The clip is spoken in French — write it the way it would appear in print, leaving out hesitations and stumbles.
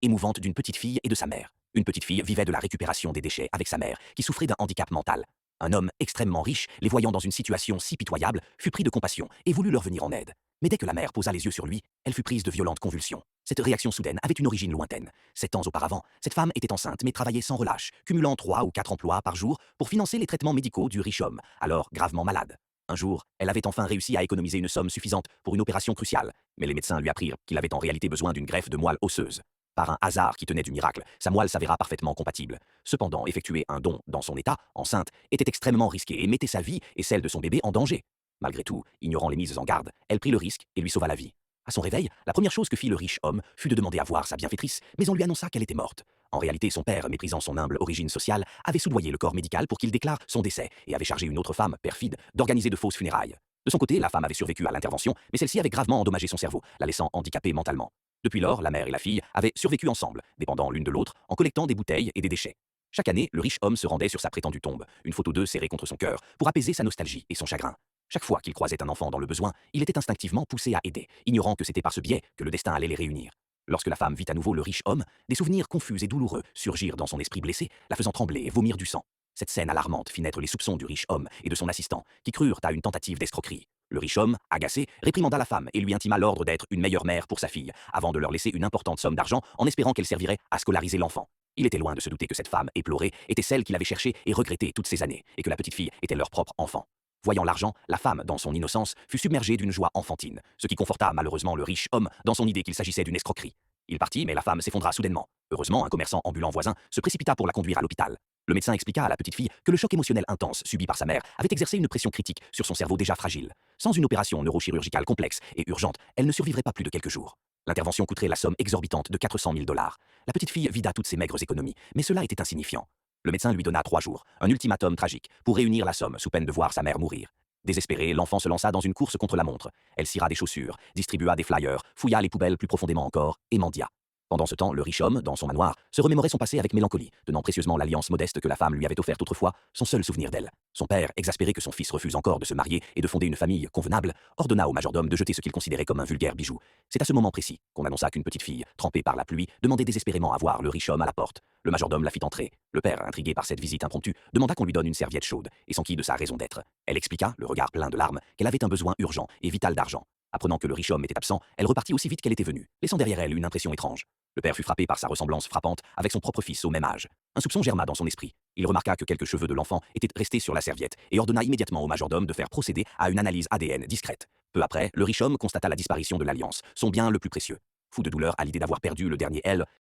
émouvante d'une petite fille et de sa mère. Une petite fille vivait de la récupération des déchets avec sa mère, qui souffrait d'un handicap mental. Un homme extrêmement riche, les voyant dans une situation si pitoyable, fut pris de compassion et voulut leur venir en aide. Mais dès que la mère posa les yeux sur lui, elle fut prise de violentes convulsions. Cette réaction soudaine avait une origine lointaine. 7 ans auparavant, cette femme était enceinte mais travaillait sans relâche, cumulant 3 ou 4 emplois par jour pour financer les traitements médicaux du riche homme, alors gravement malade. Un jour, elle avait enfin réussi à économiser une somme suffisante pour une opération cruciale, mais les médecins lui apprirent qu'il avait en réalité besoin d'une greffe de moelle osseuse. Par un hasard qui tenait du miracle, sa moelle s'avéra parfaitement compatible. Cependant, effectuer un don dans son état, enceinte, était extrêmement risqué et mettait sa vie et celle de son bébé en danger. Malgré tout, ignorant les mises en garde, elle prit le risque et lui sauva la vie. À son réveil, la première chose que fit le riche homme fut de demander à voir sa bienfaitrice, mais on lui annonça qu'elle était morte. En réalité, son père, méprisant son humble origine sociale, avait soudoyé le corps médical pour qu'il déclare son décès et avait chargé une autre femme, perfide, d'organiser de fausses funérailles. De son côté, la femme avait survécu à l'intervention, mais celle-ci avait gravement endommagé son cerveau, la laissant handicapée mentalement. Depuis lors, la mère et la fille avaient survécu ensemble, dépendant l'une de l'autre, en collectant des bouteilles et des déchets. Chaque année, le riche homme se rendait sur sa prétendue tombe, une photo d'eux serrée contre son cœur, pour apaiser sa nostalgie et son chagrin. Chaque fois qu'il croisait un enfant dans le besoin, il était instinctivement poussé à aider, ignorant que c'était par ce biais que le destin allait les réunir. Lorsque la femme vit à nouveau le riche homme, des souvenirs confus et douloureux surgirent dans son esprit blessé, la faisant trembler et vomir du sang. Cette scène alarmante fit naître les soupçons du riche homme et de son assistant, qui crurent à une tentative d'escroquerie. Le riche homme, agacé, réprimanda la femme et lui intima l'ordre d'être une meilleure mère pour sa fille, avant de leur laisser une importante somme d'argent en espérant qu'elle servirait à scolariser l'enfant. Il était loin de se douter que cette femme éplorée était celle qu'il avait cherchée et regrettée toutes ces années, et que la petite fille était leur propre enfant. Voyant l'argent, la femme, dans son innocence, fut submergée d'une joie enfantine, ce qui conforta malheureusement le riche homme dans son idée qu'il s'agissait d'une escroquerie. Il partit, mais la femme s'effondra soudainement. Heureusement, un commerçant ambulant voisin se précipita pour la conduire à l'hôpital. Le médecin expliqua à la petite fille que le choc émotionnel intense subi par sa mère avait exercé une pression critique sur son cerveau déjà fragile. Sans une opération neurochirurgicale complexe et urgente, elle ne survivrait pas plus de quelques jours. L'intervention coûterait la somme exorbitante de 400 000 $. La petite fille vida toutes ses maigres économies, mais cela était insignifiant. Le médecin lui donna 3 jours, un ultimatum tragique, pour réunir la somme sous peine de voir sa mère mourir. Désespérée, l'enfant se lança dans une course contre la montre. Elle cira des chaussures, distribua des flyers, fouilla les poubelles plus profondément encore, et mendia. Pendant ce temps, le riche homme, dans son manoir, se remémorait son passé avec mélancolie, tenant précieusement l'alliance modeste que la femme lui avait offerte autrefois, son seul souvenir d'elle. Son père, exaspéré que son fils refuse encore de se marier et de fonder une famille convenable, ordonna au majordome de jeter ce qu'il considérait comme un vulgaire bijou. C'est à ce moment précis qu'on annonça qu'une petite fille, trempée par la pluie, demandait désespérément à voir le riche homme à la porte. Le majordome la fit entrer. Le père, intrigué par cette visite impromptue, demanda qu'on lui donne une serviette chaude, et s'enquit de sa raison d'être. Elle expliqua, le regard plein de larmes, qu'elle avait un besoin urgent et vital d'argent. Apprenant que le riche homme était absent, elle repartit aussi vite qu'elle était venue, laissant derrière elle une impression étrange. Le père fut frappé par sa ressemblance frappante avec son propre fils au même âge. Un soupçon germa dans son esprit. Il remarqua que quelques cheveux de l'enfant étaient restés sur la serviette et ordonna immédiatement au majordome de faire procéder à une analyse ADN discrète. Peu après, le riche homme constata la disparition de l'alliance, son bien le plus précieux. Fou de douleur à l'idée d'avoir perdu le dernier elle,